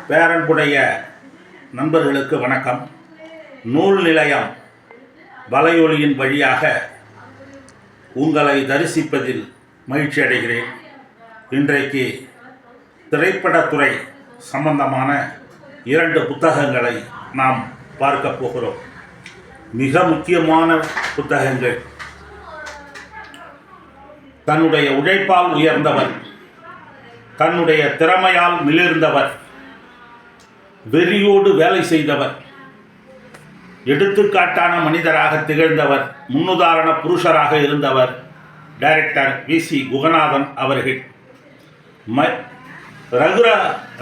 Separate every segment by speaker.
Speaker 1: பேரன்புடைய நண்பர்களுக்கு வணக்கம். நூல் நிலையம் வலையொலியின் வழியாக உங்களை தரிசிப்பதில் மகிழ்ச்சி அடைகிறேன். இன்றைக்கு திரைப்படத்துறை சம்பந்தமான 2 புத்தகங்களை நாம் பார்க்க போகிறோம். மிக முக்கியமான புத்தகங்கள். தன்னுடைய உழைப்பால் உயர்ந்தவர், தன்னுடைய திறமையால் மிளிர்ந்தவர், வெறியோடு வேலை செய்தவர், எடுத்துக்காட்டான மனிதராக திகழ்ந்தவர், முன்னுதாரண புருஷராக இருந்தவர் டைரக்டர் வி.சி. குகநாதன் அவர்கள்.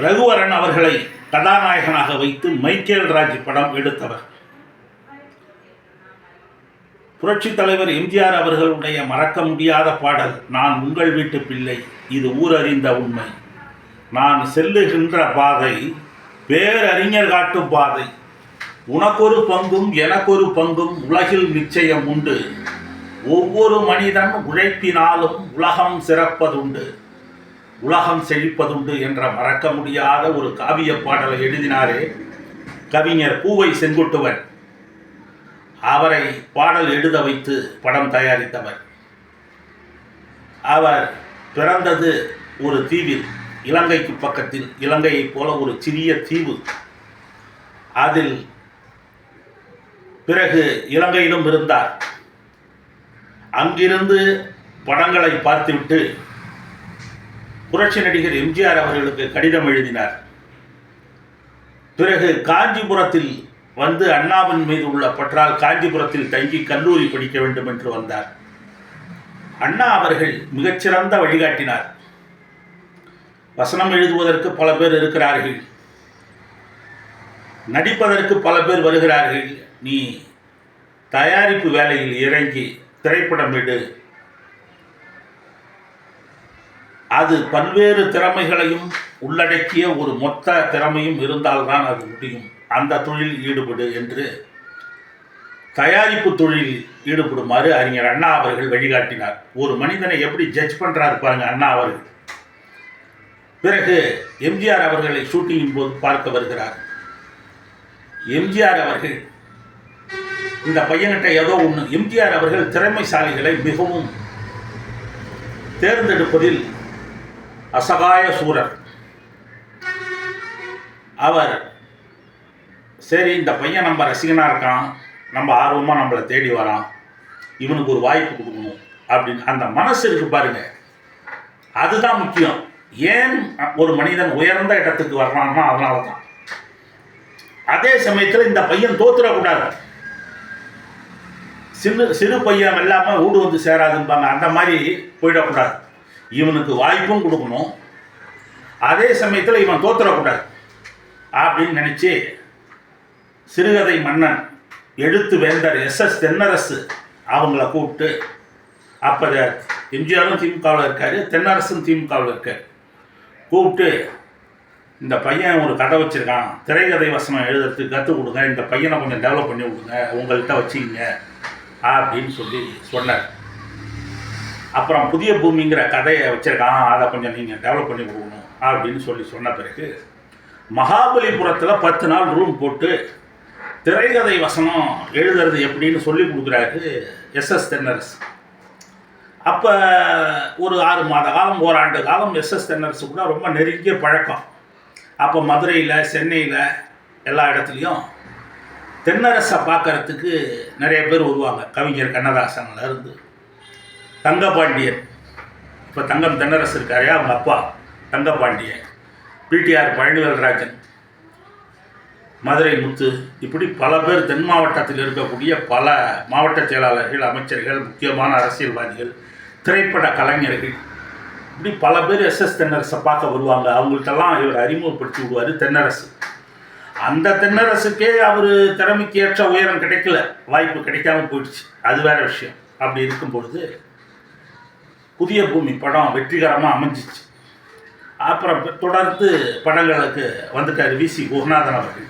Speaker 1: ரகுவரன் அவர்களை கதாநாயகனாக வைத்து மைக்கேல் ராஜ் படம் எடுத்தவர். புரட்சித் தலைவர் எம்ஜிஆர் அவர்களுடைய மறக்க முடியாத பாடல், நான் உங்கள் வீட்டு பிள்ளை, இது ஊரறிந்த உண்மை, நான் செல்லுகின்ற பாதை பேரறிஞர் காட்டும் பாதை, உனக்கொரு பங்கும் எனக்கொரு பங்கும் உலகில் நிச்சயம் உண்டு, ஒவ்வொரு மனிதன் உழைப்பினாலும் உலகம் சிறப்பதுண்டு, உலகம் செழிப்பதுண்டு என்ற மறக்க முடியாத ஒரு காவிய பாடலை எழுதினாரே கவிஞர் பூவை செங்குட்டுவன். அவரை பாடல் எழுத வைத்து படம் தயாரித்தவர். அவர் பிறந்தது ஒரு தீவில், இலங்கைக்கு பக்கத்தில், இலங்கையைப் போல ஒரு சிறிய தீவு. அதில் பிறகு இலங்கையிலும் இருந்தார். அங்கிருந்து படங்களை பார்த்துவிட்டு புரட்சி நடிகர் எம்ஜிஆர் அவர்களுக்கு கடிதம் எழுதினார். பிறகு காஞ்சிபுரத்தில் வந்து அண்ணாவின் மீது உள்ள பற்றால் காஞ்சிபுரத்தில் தங்கி கல்லூரி படிக்க வேண்டும் என்று வந்தார். அண்ணா அவர்கள் மிகச்சிறந்த வழிகாட்டினார். வசனம் எழுதுவதற்கு பல பேர் இருக்கிறார்கள், நடிப்பதற்கு பல பேர் வருகிறார்கள், நீ தயாரிப்பு வேலையில் இறங்கி திரைப்படம் எடு, அது பல்வேறு திறமைகளையும் உள்ளடக்கிய ஒரு மொத்த திறமையும் இருந்தால்தான் அது முடியும், அந்த தொழில் ஈடுபடு என்று தயாரிப்பு தொழில் ஈடுபடுமாறு அறிஞர் அண்ணா அவர்கள் வழிகாட்டினார். ஒரு மனிதனை எப்படி ஜட்ஜ் பண்ணுறாரு பாருங்க அண்ணா அவர்கள். பிறகு எம்ஜிஆர் அவர்களை ஷூட்டிங்கின் போது பார்க்க வருகிறார். எம்ஜிஆர் அவர்கள் இந்த பையன்கிட்ட ஏதோ ஒன்று, எம்ஜிஆர் அவர்கள் திறமைசாலிகளை மிகவும் தேர்ந்தெடுப்பதில் அசகாய சூரர். அவர் சரி, இந்த பையன் நம்ம ரசிகனாக இருக்கான், நம்ம ஆர்வமாக நம்மளை தேடி வரான், இவனுக்கு ஒரு வாய்ப்பு கொடுக்கணும் அப்படின்னு அந்த மனசு இருக்கு பாருங்க, அதுதான் முக்கியம். ஏன் ஒரு மனிதன் உயர்ந்த இடத்துக்கு வர்றான்னா அதனால தான். அதே சமயத்தில் இந்த பையன் தோத்துடக்கூடாது, சிறு பையன் எல்லாமே ஊடு வந்து சேராதும்பாங்க, அந்த மாதிரி போயிடக்கூடாது. இவனுக்கு வாய்ப்பும் கொடுக்கணும், அதே சமயத்தில் இவன் தோத்துடக்கூடாது அப்படின்னு நினச்சி சிறுகதை மன்னன் எழுத்து வேந்தர் எஸ்.எஸ். தென்னரசு அவங்கள கூப்பிட்டு, அப்போ எம்ஜிஆரும் திமுகவில் இருக்கார், தென்னரசும் திமுகவில் இருக்கார், கூப்பிட்டு இந்த பையன் ஒரு கதை வச்சுருக்கான், திரைக்கதை வசனம் எழுதுறதுக்கு கற்றுக் கொடுங்க, இந்த பையனை கொஞ்சம் டெவலப் பண்ணி விடுங்க, உங்கள்கிட்ட வச்சுக்கிங்க அப்படின்னு சொல்லி சொன்னார். அப்புறம் புதிய பூமிங்கிற கதையை வச்சுருக்கான், அதை கொஞ்சம் நீங்கள் டெவலப் பண்ணி கொடுக்கணும் அப்படின்னு சொன்ன பிறகு மகாபலிபுரத்தில் 10 நாள் ரூம் போட்டு திரைக்கதை வசனம் எழுதுறது எப்படின்னு சொல்லி கொடுக்குறாரு எஸ்.எஸ். தென்னரசு. அப்போ ஒரு 6 மாத காலம், ஓராண்டு காலம் எஸ்.எஸ். தென்னரசு கூட ரொம்ப நெருங்கிய பழக்கம். அப்போ மதுரையில், சென்னையில், எல்லா இடத்துலையும் தென்னரசை பார்க்கறதுக்கு நிறைய பேர் வருவாங்க. கவிஞர் கண்ணதாசன்லேருந்து தங்கபாண்டியன், இப்போ தங்கம் தென்னரசு இருக்காரே அவங்க அப்பா தங்கபாண்டியன், பிடிஆர் பழனிவேல்ராஜன், மதுரை முத்து, இப்படி பல பேர் தென் மாவட்டத்தில் இருக்கக்கூடிய பல மாவட்ட செயலாளர்கள், அமைச்சர்கள், முக்கியமான அரசியல்வாதிகள், திரைப்பட கலைஞர்கள், இப்படி பல பேர் எஸ்.எஸ். தென்னரசை பார்க்க வருவாங்க. அவங்கள்ட்டெல்லாம் இவர் அறிமுகப்படுத்தி விடுவார் தென்னரசு. அந்த தென்னரசுக்கே அவர் திறமைக்கு ஏற்ற உயரம் கிடைக்கல, வாய்ப்பு கிடைக்காம போயிடுச்சு, அது வேற விஷயம். அப்படி இருக்கும் பொழுது புதிய பூமி படம் வெற்றிகரமாக அமைஞ்சிச்சு. அப்புறம் தொடர்ந்து படங்களுக்கு வந்துட்டார் வி.சி. குகநாதன் அவர்கள்.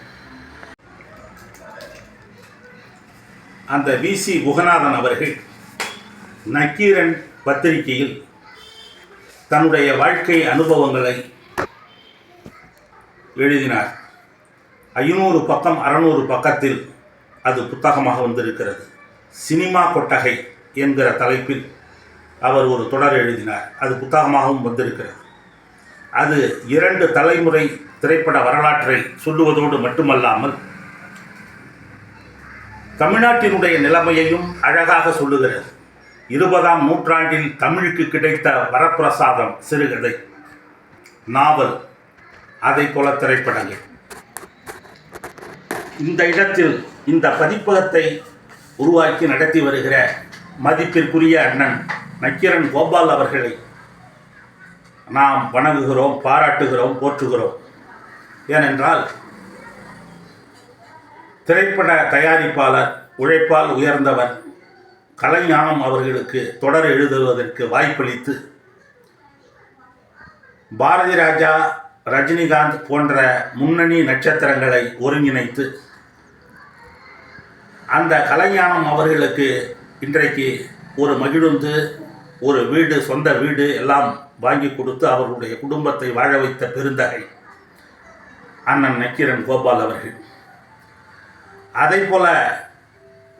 Speaker 1: அந்த வி.சி. குகநாதன் அவர்கள் நக்கீரன் பத்திரிகையில் தன்னுடைய வாழ்க்கை அனுபவங்களை எழுதினார். 500 பக்கம் 600 பக்கத்தில் அது புத்தகமாக வந்திருக்கிறது. சினிமா கொட்டகை என்கிற தலைப்பில் அவர் ஒரு தொடர் எழுதினார். அது புத்தகமாகவும் வந்திருக்கிறது. அது 2 தலைமுறை திரைப்பட வரலாற்றை சொல்லுவதோடு மட்டுமல்லாமல் தமிழ்நாட்டினுடைய நிலைமையையும் அழகாக சொல்லுகிறது. 20ஆம் நூற்றாண்டில் தமிழுக்கு கிடைத்த வரப்பிரசாதம் சிறுகதை, நாவல், அதை போல திரைப்படங்கள். இந்த இடத்தில் இந்த பதிப்பகத்தை உருவாக்கி நடத்தி வருகிற மதிப்பிற்குரிய அண்ணன் நக்கீரன் கோபால் அவர்களை நாம் வணங்குகிறோம், பாராட்டுகிறோம், போற்றுகிறோம். ஏனென்றால் திரைப்பட தயாரிப்பாளர், உழைப்பால் உயர்ந்தவர், கலைஞானம் அவர்களுக்கு தொடர் எழுதுவதற்கு வாய்ப்பளித்து பாரதி ராஜா, ரஜினிகாந்த் போன்ற முன்னணி நட்சத்திரங்களை ஒருங்கிணைத்து அந்த கலைஞானம் அவர்களுக்கு இன்றைக்கு ஒரு மகிழுந்து, ஒரு வீடு, சொந்த வீடு எல்லாம் வாங்கி கொடுத்து அவர்களுடைய குடும்பத்தை வாழ வைத்த பெருந்தகை அண்ணன் நக்கீரன் கோபால் அவர்கள். அதை போல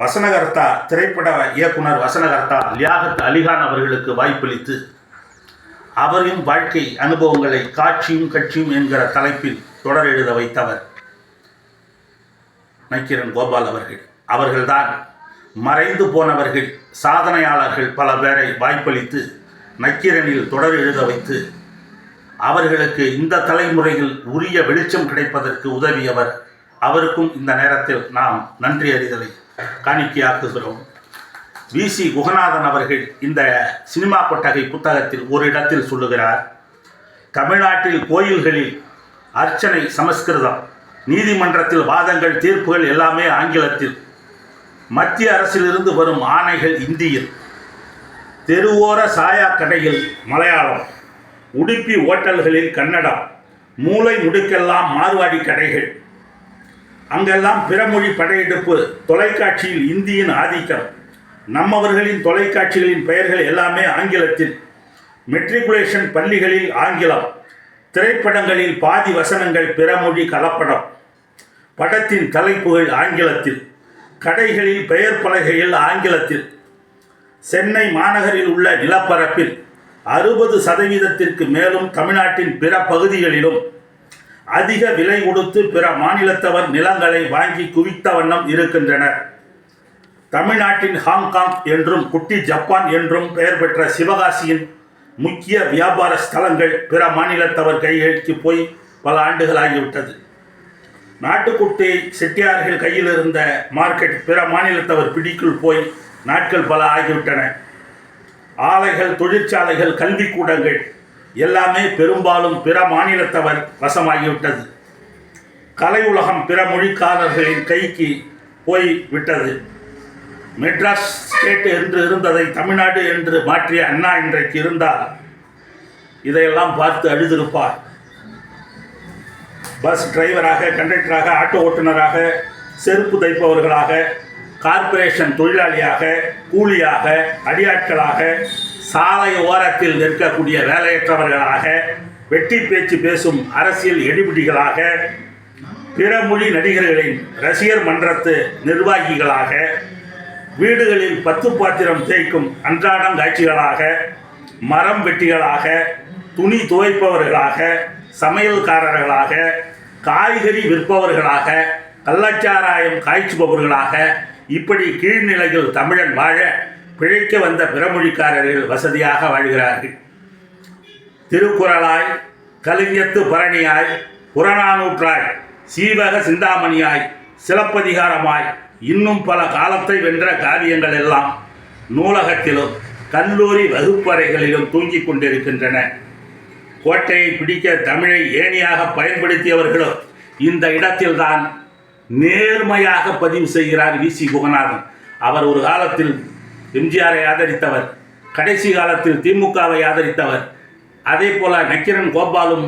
Speaker 1: வசனகர்த்தா, திரைப்பட இயக்குனர் வசனகர்த்தா லியாகத் அலிகான் அவர்களுக்கு வாய்ப்பளித்து அவரின் வாழ்க்கை அனுபவங்களை காட்சியும் கட்சியும் என்கிற தலைப்பில் தொடர் எழுத வைத்தவர் நக்கீரன் கோபால் அவர்கள். அவர்கள்தான் மறைந்து போனவர்கள், சாதனையாளர்கள் பல பேரை வாய்ப்பளித்து நக்கீரனில் தொடர் எழுத வைத்து அவர்களுக்கு இந்த தலைமுறையில் உரிய வெளிச்சம் கிடைப்பதற்கு உதவியவர். அவருக்கும் இந்த நேரத்தில் நாம் நன்றி அறிதலை காணிக்கையாக்குகிறோம். வி.சி. குகநாதன் அவர்கள் இந்த சினிமா கொட்டகை புத்தகத்தில் ஒரு இடத்தில் சொல்லுகிறார், தமிழ்நாட்டில் கோயில்களில் அர்ச்சனை சமஸ்கிருதம், நீதிமன்றத்தில் வாதங்கள், தீர்ப்புகள் எல்லாமே ஆங்கிலத்தில், மத்திய அரசிலிருந்து வரும் ஆணைகள் இந்தியில், தெருவோர சாயா கடையில் மலையாளம், உடுப்பி ஓட்டல்களில் கன்னடம், மூலை முடுக்கெல்லாம் மார்வாடி கடைகள், அங்கெல்லாம் பிறமொழி படையெடுப்பு, தொலைக்காட்சியில் இந்தியின் ஆதிக்கம், நம்மவர்களின் தொலைக்காட்சிகளின் பெயர்கள் எல்லாமே ஆங்கிலத்தில், மெட்ரிகுலேஷன் பள்ளிகளில் ஆங்கிலம், திரைப்படங்களில் பாதி வசனங்கள் பிறமொழி கலப்படம், படத்தின் தலைப்புகள் ஆங்கிலத்தில், கடைகளில் பெயர் பலகைகள் ஆங்கிலத்தில், சென்னை மாநகரில் உள்ள நிலப்பரப்பில் 60% மேலும் தமிழ்நாட்டின் பிற பகுதிகளிலும் அதிக விலை கொடுத்து பிற மாநிலத்தவர் நிலங்களை வாங்கி குவித்த வண்ணம் இருக்கின்றனர். தமிழ்நாட்டின் ஹாங்காங் என்றும் குட்டி ஜப்பான் என்றும் பெயர் பெற்ற சிவகாசியின் முக்கிய வியாபார ஸ்தலங்கள் பிற மாநிலத்தவர் கைகளுக்கு போய் பல ஆண்டுகளாகிவிட்டது. நாட்டுக்குட்டி செட்டியார்கள் கையில் இருந்த மார்க்கெட் பிற மாநிலத்தவர் பிடிக்குள் போய் நாட்கள் பல ஆகிவிட்டன. ஆலைகள், தொழிற்சாலைகள், கல்விக்கூடங்கள் எல்லாமே பெரும்பாலும் பிற மாநிலத்தவர் வசமாகிவிட்டது. கலை உலகம் பிற மொழிக்காரர்களின் கைக்கு போய் விட்டது. மெட்ராஸ் ஸ்டேட் என்று இருந்ததை தமிழ்நாடு என்று மாற்றிய அண்ணா இன்றைக்கு இருந்தால் இதையெல்லாம் பார்த்து அழுதிருப்பார். பஸ் டிரைவராக, கண்டக்டராக, ஆட்டோ ஓட்டுநராக, செருப்பு தைப்பவர்களாக, கார்ப்பரேஷன் தொழிலாளியாக, கூலியாக, அடியாட்களாக, சாலை ஓரத்தில் நிற்கக்கூடிய வேலையற்றவர்களாக, வெட்டி பேச்சு பேசும் அரசியல் எடிபிடிகளாக, பிற மொழி நடிகர்களின் ரசிகர் மன்றத்து நிர்வாகிகளாக, வீடுகளில் 10 பாத்திரம் தேய்க்கும் அன்றாடம் காட்சிகளாக, மரம் வெட்டிகளாக, துணி துவைப்பவர்களாக, சமையல்காரர்களாக, காய்கறி விற்பவர்களாக, கள்ளச்சாராயம் காய்ச்சுபவர்களாக, இப்படி கீழ்நிலையில் தமிழன் வாழ பிழைக்க வந்த பிறமொழிக்காரர்கள் வசதியாக வாழ்கிறார்கள். திருக்குறளாய், கலிங்கத்து பரணியாய், புறநானூற்றாய், சீவக சிந்தாமணியாய், சிலப்பதிகாரமாய், இன்னும் பல காலத்தை வென்ற காவியங்கள் எல்லாம் நூலகத்திலும் கல்லூரி வகுப்பறைகளிலும் தூங்கிக் கொண்டிருக்கின்றன. கோட்டையை பிடிக்க தமிழை ஏணியாக பயன்படுத்தியவர்களும் இந்த இடத்தில்தான் நேர்மையாக பதிவு செய்கிறார் வி.சி. குகநாதன். அவர் ஒரு காலத்தில் எம்ஜிஆரை ஆதரித்தவர், கடைசி காலத்தில் திமுகவை ஆதரித்தவர். அதே போல நக்கீரன் கோபாலும்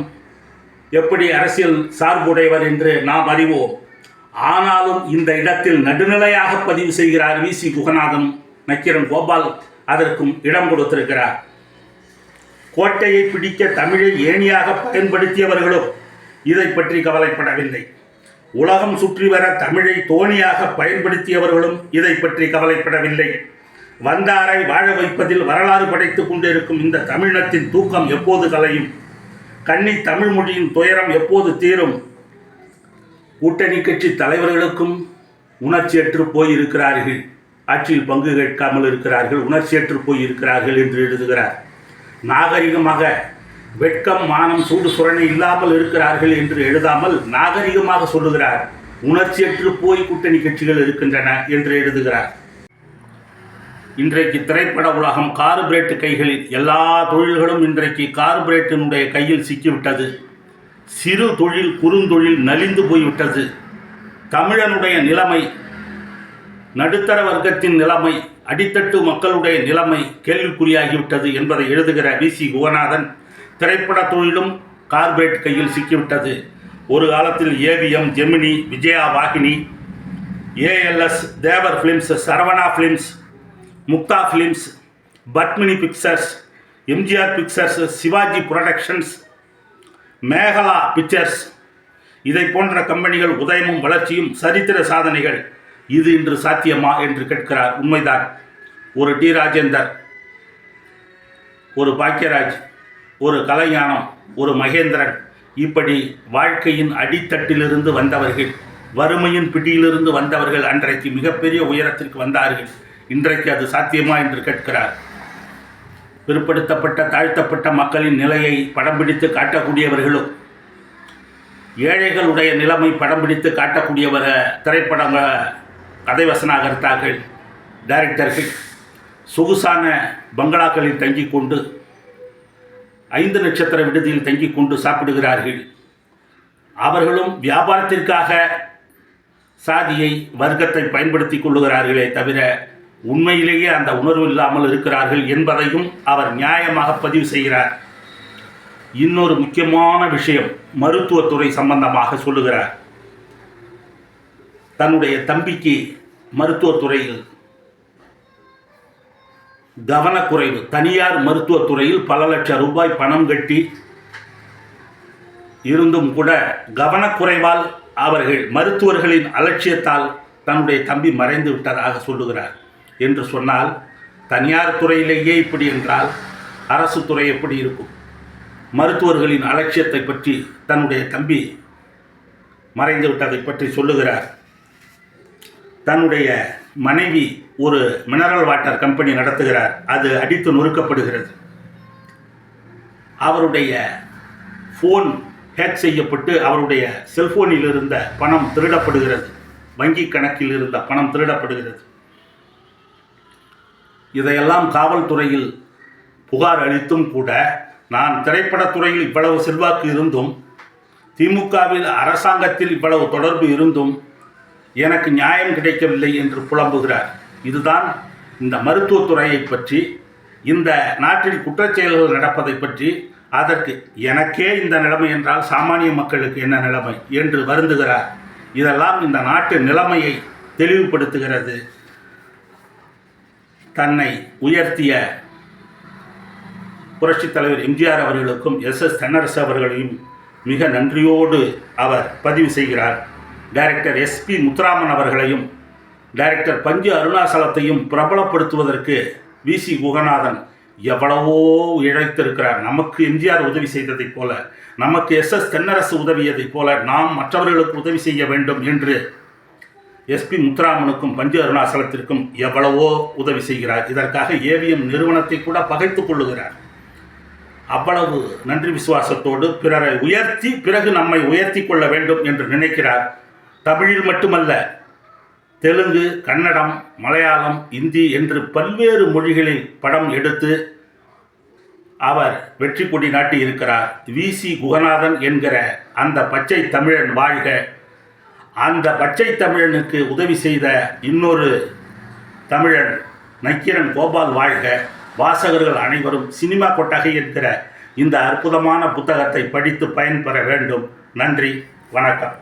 Speaker 1: எப்படி அரசியல் சார்புடையவர் என்று நாம் அறிவோம். ஆனாலும் இந்த இடத்தில் நடுநிலையாக பதிவு செய்கிறார் வி.சி. குகநாதன். நக்கீரன் கோபால் அதற்கும் இடம் கொடுத்திருக்கிறார். கோட்டையை பிடிக்க தமிழை ஏணியாக பயன்படுத்தியவர்களும் இதை பற்றி கவலைப்படவில்லை. உலகம் சுற்றி வர தமிழை தோணியாக பயன்படுத்தியவர்களும் இதை பற்றி கவலைப்படவில்லை. வந்தாரை வாழ வைப்பதில் வரலாறு படைத்துக் கொண்டிருக்கும் இந்த தமிழினத்தின் தூக்கம் எப்போது கலையும்? கன்னி தமிழ் மொழியின் துயரம் எப்போது தீரும்? கூட்டணி கட்சி தலைவர்களுக்கும் உணர்ச்சியற்று போயிருக்கிறார்கள், ஆட்சியில் பங்கு கேட்காமல் இருக்கிறார்கள், உணர்ச்சியற்று போயிருக்கிறார்கள் என்று எழுதுகிறார். நாகரிகமாக வெட்கம் மானம் சூடு சுரணை இல்லாமல் இருக்கிறார்கள் என்று எழுதாமல் நாகரிகமாக சொல்லுகிறார். உணர்ச்சியற்று போய் கூட்டணி கட்சிகள் இருக்கின்றன என்று எழுதுகிறார். இன்றைக்கு திரைப்பட உலகம் கார்ப்பரேட் கைகளில், எல்லா தொழில்களும் இன்றைக்கு கார்ப்பரேட்டினுடைய கையில் சிக்கிவிட்டது. சிறு தொழில் குறுந்தொழில் நலிந்து போய்விட்டது. தமிழனுடைய நிலைமை, நடுத்தர வர்க்கத்தின் நிலைமை, அடித்தட்டு மக்களுடைய நிலைமை கேள்விக்குறியாகிவிட்டது என்பதை எழுதுகிற வி.சி. குகநாதன், திரைப்பட தொழிலும் கார்ப்பரேட் கையில் சிக்கிவிட்டது. ஒரு காலத்தில் AVM, Gemini, Vijaya Vauhini, ALS, Devar films, Saravana films, Muktha films, Padmini pictures, MGR pictures, Sivaji productions, Megala pictures, இதை போன்ற கம்பெனிகள் உதயமும் வளர்ச்சியும் சரித்திர சாதனைகள். இது இன்று சாத்தியமா என்று கேட்கிறார். உண்மைதான். ஒரு டி. ராஜேந்தர், ஒரு பாக்கியராஜ், ஒரு கலைஞானம், ஒரு மகேந்திரன், இப்படி வாழ்க்கையின் அடித்தட்டிலிருந்து வந்தவர்கள், வறுமையின் பிடியிலிருந்து வந்தவர்கள் அன்றைக்கு மிகப்பெரிய உயரத்திற்கு வந்தார்கள். இன்றைக்கு அது சாத்தியமா என்று கேட்கிறார். பிற்படுத்தப்பட்ட தாழ்த்தப்பட்ட மக்களின் நிலையை படம் பிடித்து காட்டக்கூடியவர்களும், ஏழைகளுடைய நிலைமை படம் பிடித்து காட்டக்கூடியவர் திரைப்பட கதைவசனாகர்த்தார்கள், டைரக்டர்கள் சொகுசான பங்களாக்களில் தங்கிக் கொண்டு 5 நட்சத்திர விடுதியில் தங்கிக் கொண்டு சாப்பிடுகிறார்கள். அவர்களும் வியாபாரத்திற்காக சாதியை, வர்க்கத்தை பயன்படுத்தி கொள்ளுகிறார்களே தவிர உண்மையிலேயே அந்த உணர்வு இல்லாமல் இருக்கிறார்கள் என்பதையும் அவர் நியாயமாக பதிவு செய்கிறார். இன்னொரு முக்கியமான விஷயம் மருத்துவத்துறை சம்பந்தமாக சொல்லுகிறார். தன்னுடைய தம்பிக்கு மருத்துவத்துறையில் கவனக்குறைவு, தனியார் மருத்துவத்துறையில் பல லட்சம் ரூபாய் பணம் கட்டி இருந்தும் கூட கவனக்குறைவால் அவர்கள் மருத்துவர்களின் அலட்சியத்தால் தன்னுடைய தம்பி மறைந்து விட்டதாக சொல்லுகிறார். என்று சொன்னால் தனியார் துறையிலேயே இப்படி என்றால் அரசு துறை எப்படி இருக்கும்? மருத்துவர்களின் அலட்சியத்தை பற்றி தன்னுடைய தம்பி மறைந்து விட்டதை பற்றி சொல்லுகிறார். தன்னுடைய மனைவி ஒரு மினரல் வாட்டர் கம்பெனி நடத்துகிறார். அது அடித்து நொறுக்கப்படுகிறது. அவருடைய ஃபோன் ஹேக் செய்யப்பட்டு அவருடைய செல்போனில் இருந்த பணம் திருடப்படுகிறது. வங்கி கணக்கில் இருந்த பணம் திருடப்படுகிறது. இதையெல்லாம் காவல்துறையில் புகார் அளித்தும் கூட நான் திரைப்படத்துறையில் இவ்வளவு செல்வாக்கு இருந்தும், திமுகவில் அரசாங்கத்தில் இவ்வளவு தொடர்பு இருந்தும் எனக்கு நியாயம் கிடைக்கவில்லை என்று புலம்புகிறார். இதுதான் இந்த மருத்துவத்துறையை பற்றி, இந்த நாட்டில் குற்றச்செயல்கள் நடப்பதை பற்றி, அதற்கு எனக்கே இந்த நிலைமை என்றால் சாமானிய மக்களுக்கு என்ன நிலைமை என்று வருந்துகிறார். இதெல்லாம் இந்த நாட்டு நிலைமையை தெளிவுபடுத்துகிறது. தன்னை உயர்த்திய புரட்சித் தலைவர் எம்ஜிஆர் அவர்களுக்கும் எஸ்.எஸ். தென்னரசு அவர்களையும் மிக நன்றியோடு அவர் பதிவு செய்கிறார். Director S P. முத்துராமன் அவர்களையும் டைரக்டர் பஞ்சு அருணாசலத்தையும் பிரபலப்படுத்துவதற்கு வி.சி. குகநாதன் எவ்வளவோ இழைத்திருக்கிறார். நமக்கு எம்ஜிஆர் உதவி செய்ததைப் போல, நமக்கு எஸ்.எஸ். தென்னரசு உதவியதைப் போல நாம் மற்றவர்களுக்கு உதவி செய்ய வேண்டும் என்று எஸ்.பி. முத்துராமனுக்கும் பஞ்சு அருணாசலத்திற்கும் எவ்வளவோ உதவி செய்கிறார். இதற்காக ஏவிஎம் நிறுவனத்தை கூட பகைத்துக் கொள்ளுகிறார். அவ்வளவு நன்றி விசுவாசத்தோடு பிறரை உயர்த்தி பிறகு நம்மை உயர்த்தி கொள்ள வேண்டும் என்று நினைக்கிறார். தமிழில் மட்டுமல்ல, தெலுங்கு, கன்னடம், மலையாளம், இந்தி என்று பல்வேறு மொழிகளில் படம் எடுத்து அவர் வெற்றி கொடி நாட்டி இருக்கிறார். வி.சி. குகநாதன் என்கிற அந்த பச்சை தமிழன் வாழ்க. அந்த பச்சை தமிழனுக்கு உதவி செய்த இன்னொரு தமிழன் நக்கீரன் கோபால் வாழ்க. வாசகர்கள் அனைவரும் சினிமா கொட்டகை என்கிற இந்த அற்புதமான புத்தகத்தை படித்து பயன்பெற வேண்டும். நன்றி, வணக்கம்.